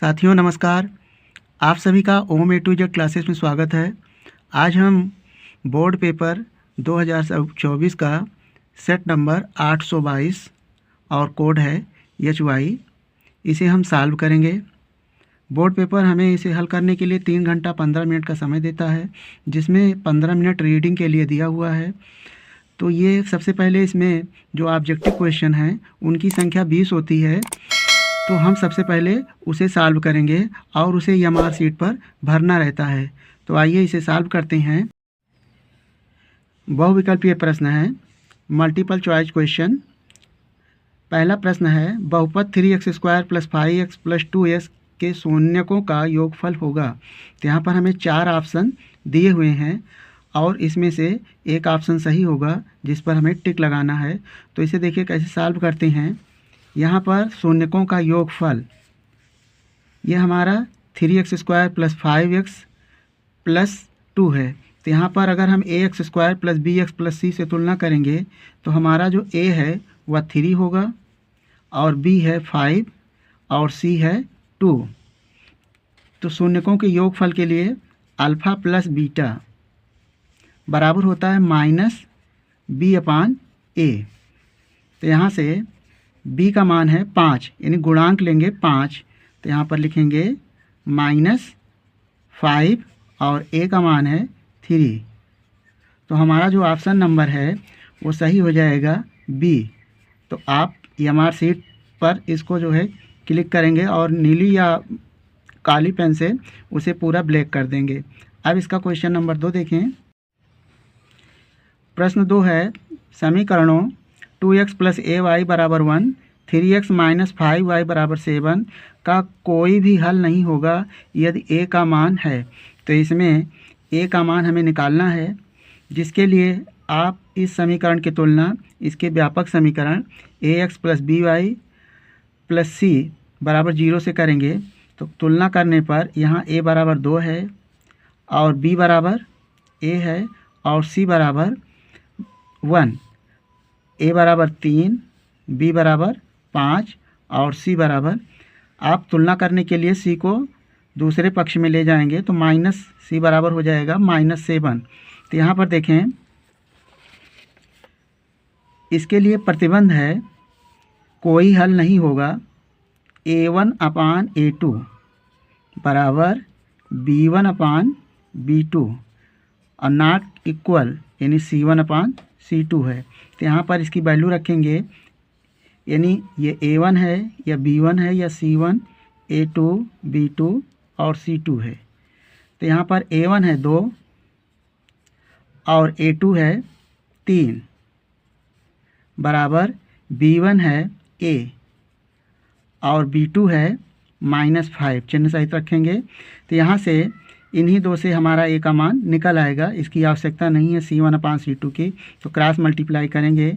साथियों नमस्कार। आप सभी का ओम ए टू जेड क्लासेस में स्वागत है। आज हम बोर्ड पेपर 2024 का सेट नंबर 822 और कोड है HY, इसे हम सॉल्व करेंगे। बोर्ड पेपर हमें इसे हल करने के लिए 3 घंटा 15 मिनट का समय देता है, जिसमें 15 मिनट रीडिंग के लिए दिया हुआ है। तो ये सबसे पहले इसमें जो ऑब्जेक्टिव क्वेश्चन हैं उनकी संख्या 20 होती है, तो हम सबसे पहले उसे सॉल्व करेंगे और उसे एमआर शीट पर भरना रहता है। तो आइए इसे सॉल्व करते हैं। बहुविकल्पीय प्रश्न है, मल्टीपल चॉइस क्वेश्चन। पहला प्रश्न है, बहुपद 3x² + 5x + 2x के शून्यकों का योगफल होगा। तो यहाँ पर हमें 4 ऑप्शन दिए हुए हैं और इसमें से एक ऑप्शन सही होगा जिस पर हमें टिक लगाना है। तो इसे देखिए कैसे सॉल्व करते हैं। यहाँ पर शून्यकों का योगफल ये हमारा 3x² + 5x + 2 है। तो यहाँ पर अगर हम ax² + bx + c से तुलना करेंगे तो हमारा जो a है वह 3 होगा और b है 5 और c है 2। तो शून्यकों के योगफल के लिए अल्फ़ा + बीटा बराबर होता है -b/a। तो यहाँ से b का मान है 5, यानी गुणांक लेंगे 5। तो यहाँ पर लिखेंगे -5 और a का मान है 3। तो हमारा जो ऑप्शन नंबर है वो सही हो जाएगा b। तो आप एमआर शीट पर इसको जो है क्लिक करेंगे और नीली या काली पेन से उसे पूरा ब्लैक कर देंगे। अब इसका क्वेश्चन नंबर 2 देखें। प्रश्न 2 है, समीकरणों 2x + ay = 1, 3x - 5y = 7 का कोई भी हल नहीं होगा यदि a का मान है। तो इसमें a का मान हमें निकालना है, जिसके लिए आप इस समीकरण की तुलना इसके व्यापक समीकरण ax + by + c = 0 से करेंगे। तो तुलना करने पर यहाँ a = 2 है और b = a है और c = 1। a = 3, b = 5 और c = आप तुलना करने के लिए c को दूसरे पक्ष में ले जाएंगे तो -c बराबर हो जाएगा -7। तो यहाँ पर देखें, इसके लिए प्रतिबंध है, कोई हल नहीं होगा। a1/a2 बराबर b1/b2 और नॉट इक्वल यानी c1/c2 है। तो यहाँ पर इसकी वैल्यू रखेंगे, यानी ये a1 है या b1 है या c1, a2, b2 और c2 है। तो यहाँ पर a1 है 2 और a2 है 3 बराबर b1 है a और b2 है -5। चिन्ह सहित रखेंगे। तो यहाँ से इन्हीं दो से हमारा a का मान निकल आएगा। इसकी आवश्यकता नहीं है c1/c2 की। तो क्रॉस मल्टीप्लाई करेंगे,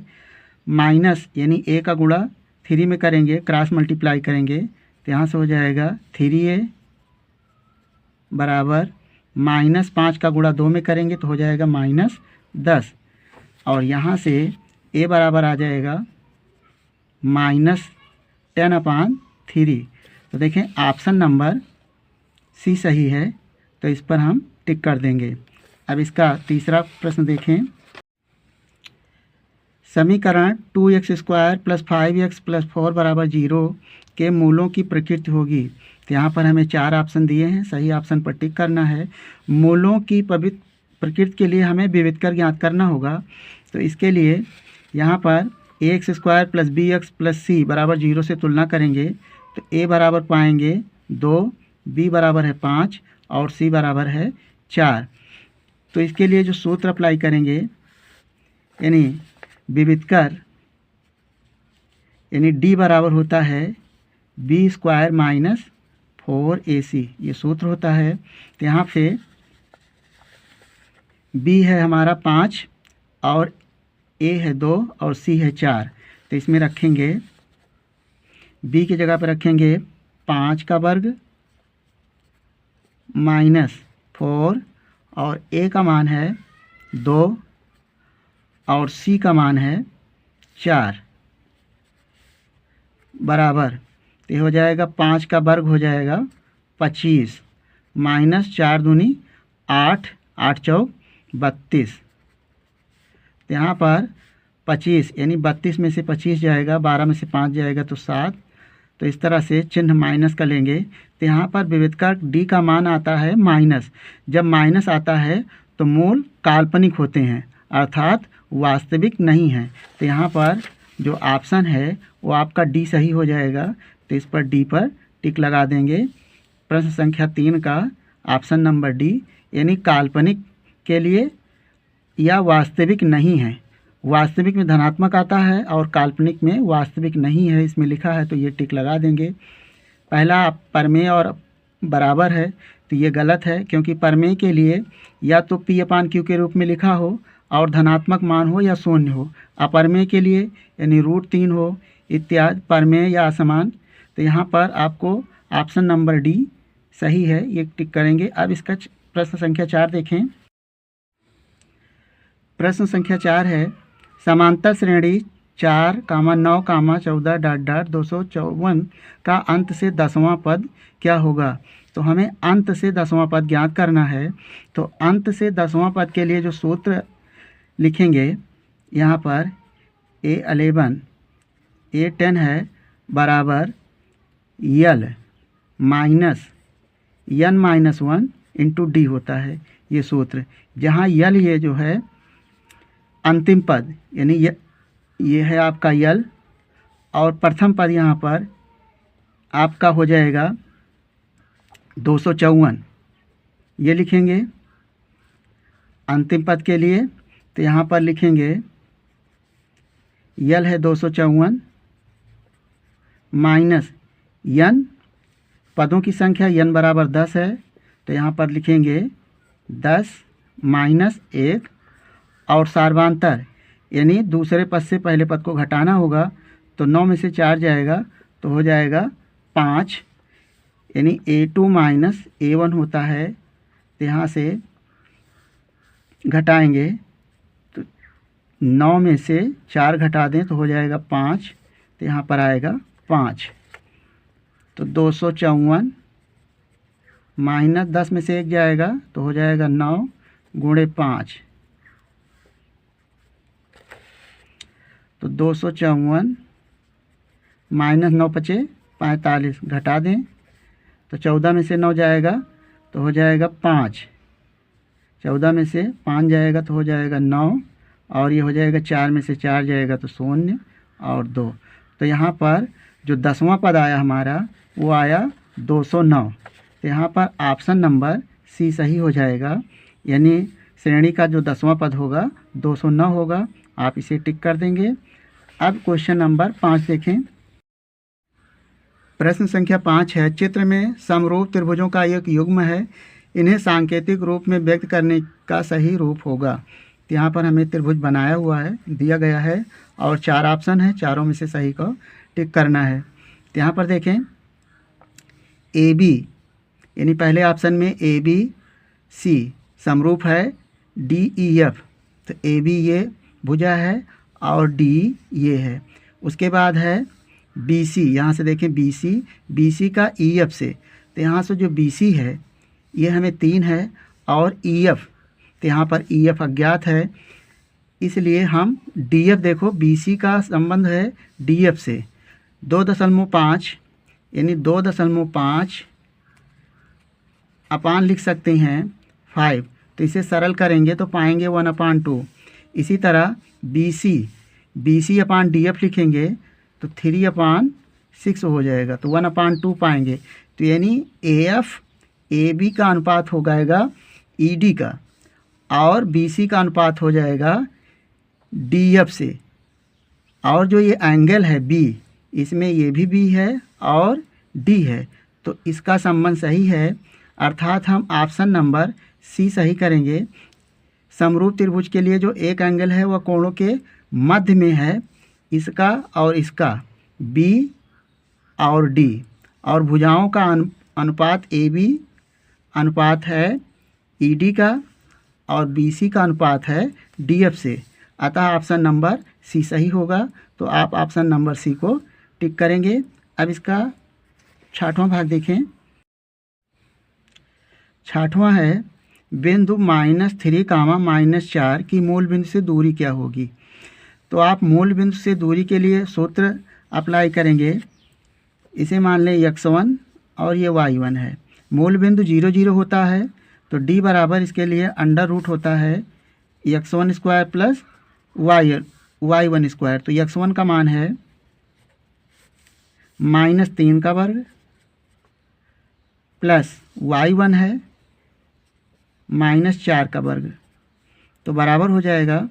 माइनस यानी a का गुणा 3 में करेंगे, क्रॉस मल्टीप्लाई करेंगे तो यहाँ से हो जाएगा 3a बराबर -5 का गुणा 2 में करेंगे तो हो जाएगा -10 और यहाँ से a बराबर आ जाएगा -10/3। तो देखें ऑप्शन नंबर सी सही है, तो इस पर हम टिक कर देंगे। अब इसका तीसरा प्रश्न देखें। समीकरण 2x² + 5x + 4 = 0 के मूलों की प्रकृति होगी। तो यहाँ पर हमें 4 ऑप्शन दिए हैं, सही ऑप्शन पर टिक करना है। मूलों की प्रकृति के लिए हमें विविधकर ज्ञात करना होगा। तो इसके लिए यहाँ पर ax² + bx + c = 0 से तुलना करेंगे तो a बराबर पाएंगे 2, b बराबर है 5 और c बराबर है 4। तो इसके लिए जो सूत्र अप्लाई करेंगे, यानी विविधकर, यानी d बराबर होता है b² - 4ac, ये सूत्र होता है। तो यहाँ पे b है हमारा 5 और a है 2 और c है 4। तो इसमें रखेंगे, b की जगह पर रखेंगे 5 का वर्ग -4 और a का मान है 2 और c का मान है 4 बराबर। तो ये हो जाएगा 5 का वर्ग हो जाएगा 25 माइनस 4 दूनी 8, 8 चौक 32। तो यहाँ पर 25 यानी 32 में से 25 जाएगा, 12 में से 5 जाएगा तो 7। तो इस तरह से चिन्ह माइनस का लेंगे। तो यहाँ पर विविधकार डी का मान आता है माइनस। जब माइनस आता है तो मूल काल्पनिक होते हैं, अर्थात वास्तविक नहीं है। तो यहाँ पर जो ऑप्शन है वो आपका डी सही हो जाएगा। तो इस पर डी पर टिक लगा देंगे। प्रश्न संख्या 3 का ऑप्शन नंबर डी, यानी काल्पनिक के लिए या वास्तविक नहीं है। वास्तविक में धनात्मक आता है और काल्पनिक में वास्तविक नहीं है, इसमें लिखा है, तो ये टिक लगा देंगे। पहला परमेय और बराबर है तो ये गलत है, क्योंकि परमेय के लिए या तो P/Q के रूप में लिखा हो और धनात्मक मान हो या शून्य हो। अपरमेय के लिए यानी √3 हो इत्यादि, परमेय या असमान। तो यहाँ पर आपको ऑप्शन नंबर डी सही है, ये टिक करेंगे। अब इसका प्रश्न संख्या 4 देखें। प्रश्न संख्या 4 है, समांतर श्रेणी 4, 9, 14, ... 254 का अंत से 10वां पद क्या होगा। तो हमें अंत से 10वां पद ज्ञात करना है। तो अंत से 10वां पद के लिए जो सूत्र लिखेंगे यहाँ पर A11 A10 है बराबर यल माइनस n-1 इंटू डी होता है ये सूत्र, जहाँ यल ये जो है अंतिम पद, यानी ये है आपका यल, और प्रथम पद यहाँ पर आपका हो जाएगा 254, ये लिखेंगे अंतिम पद के लिए। तो यहाँ पर लिखेंगे यल है 254 माइनस n, पदों की संख्या n बराबर 10 है, तो यहाँ पर लिखेंगे 10 माइनस 1, और सार्वांतर यानी दूसरे पद से पहले पद को घटाना होगा। तो 9 में से 4 जाएगा तो हो जाएगा 5, यानी A2 माइनस A1 होता है। तो यहाँ से घटाएंगे तो 9 में से 4 घटा दें तो हो जाएगा 5, तो यहाँ पर आएगा 5। तो 254 माइनस 10 में से 1 जाएगा तो हो जाएगा 9 गुणे 5। तो 254 माइनस 9 × 5 = 45, घटा दें तो 14 में से 9 जाएगा तो हो जाएगा 5, 14 में से 5 जाएगा तो हो जाएगा 9, और ये हो जाएगा 4 में से 4 जाएगा तो 0 और 2। तो यहाँ पर जो 10वां पद आया हमारा वो आया 209। तो यहाँ पर ऑप्शन नंबर सी सही हो जाएगा, यानी श्रेणी का जो 10वां पद होगा 209 होगा। आप इसे टिक कर देंगे। अब क्वेश्चन नंबर 5 देखें। प्रश्न संख्या 5 है, चित्र में समरूप त्रिभुजों का एक युग्म है, इन्हें सांकेतिक रूप में व्यक्त करने का सही रूप होगा। तो यहाँ पर हमें त्रिभुज बनाया हुआ है, दिया गया है, और 4 ऑप्शन है, चारों में से सही को टिक करना है। तो यहाँ पर देखें AB, यानी पहले ऑप्शन में ABC समरूप है DEF। तो AB ये भुजा है और D ये है। उसके बाद है BC, यहाँ से देखें BC का EF से, तो यहाँ से जो BC है ये हमें 3 है, और EF, तो यहाँ पर EF अज्ञात है, इसलिए हम DF, देखो BC का संबंध है DF से 2.5, यानी 2.5 अपान लिख सकते हैं 5। तो इसे सरल करेंगे तो पाएंगे 1/2। इसी तरह BC अपान DF लिखेंगे तो 3/6 हो जाएगा, तो 1/2 पाएंगे। तो यानी AF AB का अनुपात हो जाएगा ED का, और BC का अनुपात हो जाएगा DF से, और जो ये एंगल है B, इसमें ये भी B है और D है, तो इसका संबंध सही है, अर्थात हम ऑप्शन नंबर सी सही करेंगे। समरूप त्रिभुज के लिए जो एक एंगल है वह कोणों के मध्य में है, इसका और इसका B और D, और भुजाओं का अनुपात AB अनुपात है ED का, और BC का अनुपात है DF से, अतः ऑप्शन नंबर सी सही होगा। तो आप ऑप्शन नंबर सी को टिक करेंगे। अब इसका छठवां भाग देखें। छठवां है बिंदु -3, -4 की मूल बिंदु से दूरी क्या होगी। तो आप मूल बिंदु से दूरी के लिए सूत्र अप्लाई करेंगे। इसे मान लें x1 और ये y1 है। मूल बिंदु 0 0 होता है तो d बराबर इसके लिए अंडर रूट होता है x1 square plus y1 square. तो x1 का मान है -3 का वर्ग प्लस y1 है -4 का वर्ग। तो बराबर हो जाएगा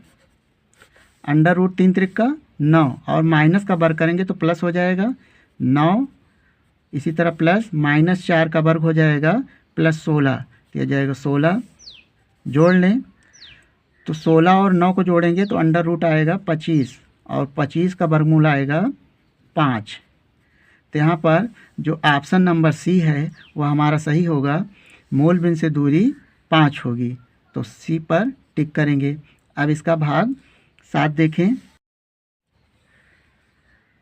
अंडर रूट 3 त्रिक का 9 और माइनस का वर्ग करेंगे तो प्लस हो जाएगा 9। इसी तरह प्लस -4 का वर्ग हो जाएगा प्लस 16, तो यह जाएगा 16। जोड़ लें तो 16 और 9 को जोड़ेंगे तो अंडर रूट आएगा 25 और 25 का वर्गमूल आएगा 5। तो यहाँ पर जो ऑप्शन नंबर सी है वह हमारा सही होगा। मूल बिंदु से दूरी 5 होगी, तो सी पर टिक करेंगे। अब इसका भाग 7 देखें।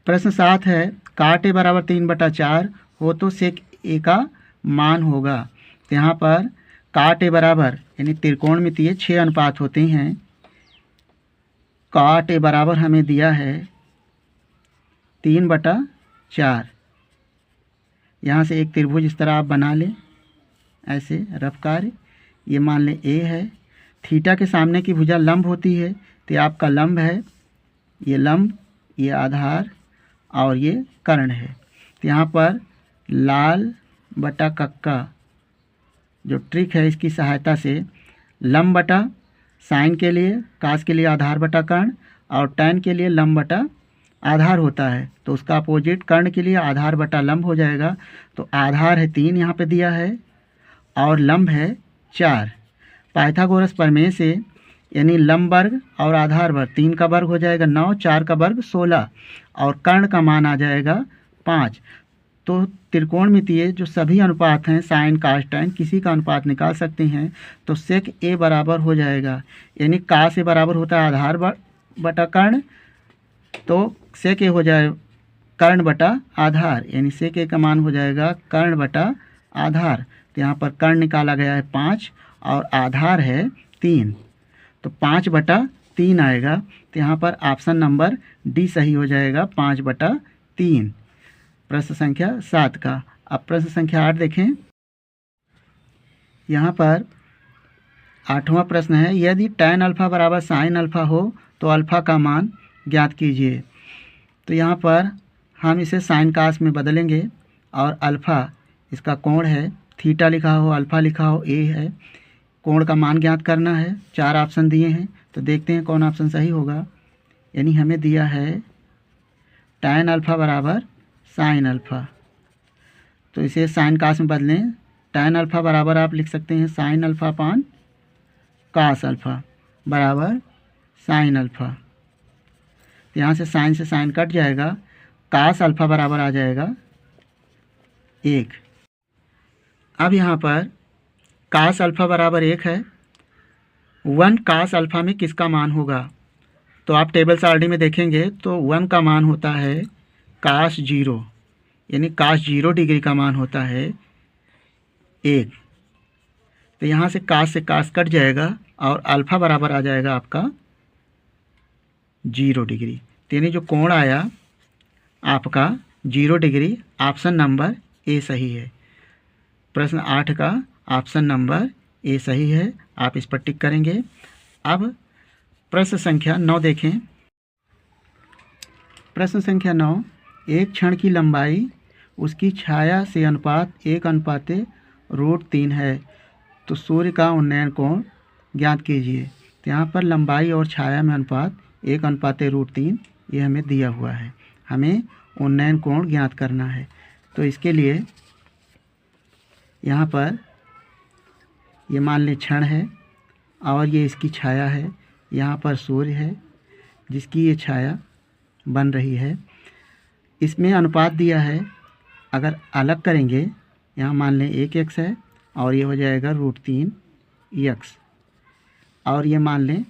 प्रश्न 7 है काट ए बराबर 3/4 हो तो सेक ए का मान होगा। तो यहाँ पर काट ए बराबर यानी त्रिकोणमितीय 6 अनुपात होते हैं। काट ए बराबर हमें दिया है 3/4। यहाँ से एक त्रिभुज इस तरह आप बना लें, ऐसे रफ कार्य। ये मान लें ए है। थीटा के सामने की भुजा लंब होती है, तो ये आपका लंब है। ये लंब, ये आधार और ये कर्ण है। तो यहाँ पर लाल बटा कक्का जो ट्रिक है इसकी सहायता से लंब बटा साइन के लिए, कास के लिए आधार बटा कर्ण और टैन के लिए लंब बटा आधार होता है, तो उसका अपोजिट कर्ण के लिए आधार बटा लंब हो जाएगा। तो आधार है 3 यहाँ पे दिया है और लंब है 4। पाइथागोरस प्रमेय से यानी लंब वर्ग और आधार वर्ग 3 का वर्ग हो जाएगा 9, 4 का वर्ग 16 और कर्ण का मान आ जाएगा 5। तो त्रिकोणमितीय जो सभी अनुपात हैं साइन कास टैन किसी का अनुपात निकाल सकते हैं। तो सेक ए बराबर हो जाएगा यानी कास ए बराबर होता है आधार बटा कर्ण, तो सेक ए हो जाए कर्ण बटा आधार यानी सेक ए का मान हो जाएगा कर्ण बटा आधार। तो यहाँ पर कर्ण निकाला गया है 5 और आधार है 3, तो 5/3 आएगा। तो यहाँ पर ऑप्शन नंबर डी सही हो जाएगा 5/3 प्रश्न संख्या 7 का। अब प्रश्न संख्या 8 देखें। यहाँ पर 8वां प्रश्न है यदि tan अल्फ़ा बराबर साइन अल्फ़ा हो तो अल्फ़ा का मान ज्ञात कीजिए। तो यहाँ पर हम इसे साइन कास में बदलेंगे और अल्फ़ा इसका कोण है, थीटा लिखा हो, अल्फ़ा लिखा हो, ए है। कोण का मान ज्ञात करना है। 4 ऑप्शन दिए हैं, तो देखते हैं कौन ऑप्शन सही होगा। यानी हमें दिया है tan अल्फ़ा बराबर साइन अल्फ़ा, तो इसे साइन कास में बदलें। tan अल्फ़ा बराबर आप लिख सकते हैं sine alpha upon cos alpha बराबर साइन अल्फ़ा। यहाँ से साइन कट जाएगा, कास अल्फ़ा बराबर आ जाएगा 1। अब यहाँ पर कास अल्फ़ा बराबर 1 है। 1 कास अल्फ़ा में किसका मान होगा। तो आप टेबल सारणी में देखेंगे तो 1 का मान होता है कास 0 यानी कास 0 डिग्री का मान होता है 1। तो यहाँ से कास कट जाएगा और अल्फ़ा बराबर आ जाएगा आपका 0 डिग्री। यानी जो कोण आया आपका 0 डिग्री। ऑप्शन नंबर ए सही है। प्रश्न 8 का ऑप्शन नंबर ए सही है, आप इस पर टिक करेंगे। अब प्रश्न संख्या 9 देखें। प्रश्न संख्या 9 एक क्षण की लंबाई उसकी छाया से अनुपात 1/√3 है, तो सूर्य का उन्नयन कोण ज्ञात कीजिए। तो यहाँ पर लंबाई और छाया में अनुपात 1/√3 ये हमें दिया हुआ है। हमें उन्नयन कोण ज्ञात करना है। तो इसके लिए यहाँ पर ये मान लें क्षण है और ये इसकी छाया है। यहाँ पर सूर्य है जिसकी ये छाया बन रही है। इसमें अनुपात दिया है, अगर अलग करेंगे यहाँ मान लें 1x है और ये हो जाएगा √3x और ये मान लें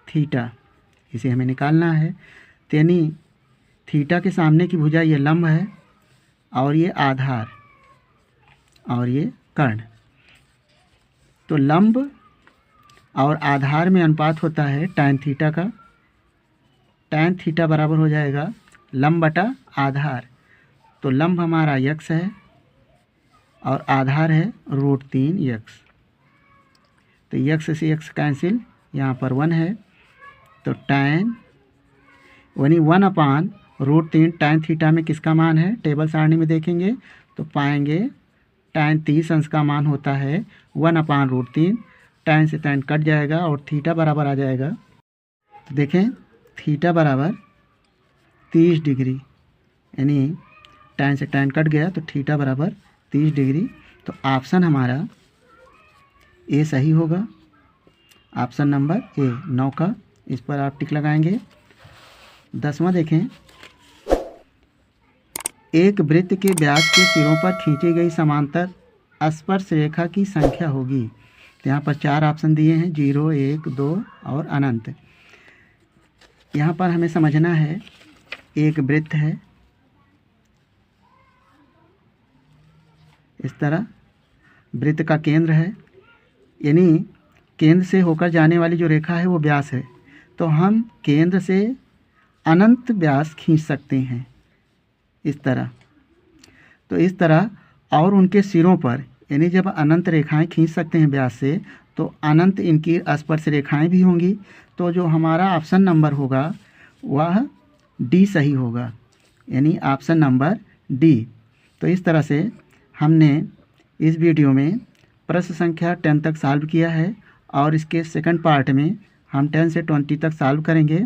थीटा, इसे हमें निकालना है। यानी थीटा के सामने की भुजा ये लंब है और ये आधार और ये कर्ण। तो लंब और आधार में अनुपात होता है tan थीटा का। tan थीटा बराबर हो जाएगा लंब बटा आधार। तो लंब हमारा x है और आधार है √3x। तो x से x कैंसिल, यहाँ पर 1 है। तो tan 1/√3 tan थीटा में किसका मान है, टेबल सारणी में देखेंगे तो पाएंगे tan 30 अंश का मान होता है 1/√3। tan से tan कट जाएगा और थीटा बराबर आ जाएगा। तो देखें थीटा बराबर 30 डिग्री, यानी tan से tan कट गया तो थीटा बराबर 30 डिग्री। तो ऑप्शन हमारा ए सही होगा। ऑप्शन नंबर ए 9 का, इस पर आप टिक लगाएंगे। 10वां देखें, एक वृत्त के व्यास के सिरों पर खींची गई समांतर स्पर्श रेखा की संख्या होगी। तो यहाँ पर 4 ऑप्शन दिए हैं, 0, 1, 2 और अनंत। यहाँ पर हमें समझना है एक वृत्त है, इस तरह वृत्त का केंद्र है, यानी केंद्र से होकर जाने वाली जो रेखा है वो व्यास है। तो हम केंद्र से अनंत व्यास खींच सकते हैं इस तरह। तो इस तरह और उनके सिरों पर, यानी जब अनंत रेखाएं खींच सकते हैं व्यास से, तो अनंत इनकी स्पर्श रेखाएं भी होंगी। तो जो हमारा ऑप्शन नंबर होगा वह डी सही होगा, यानी ऑप्शन नंबर डी। तो इस तरह से हमने इस वीडियो में प्रश्न संख्या 10 तक सॉल्व किया है और इसके सेकंड पार्ट में हम 10 से 20 तक सॉल्व करेंगे।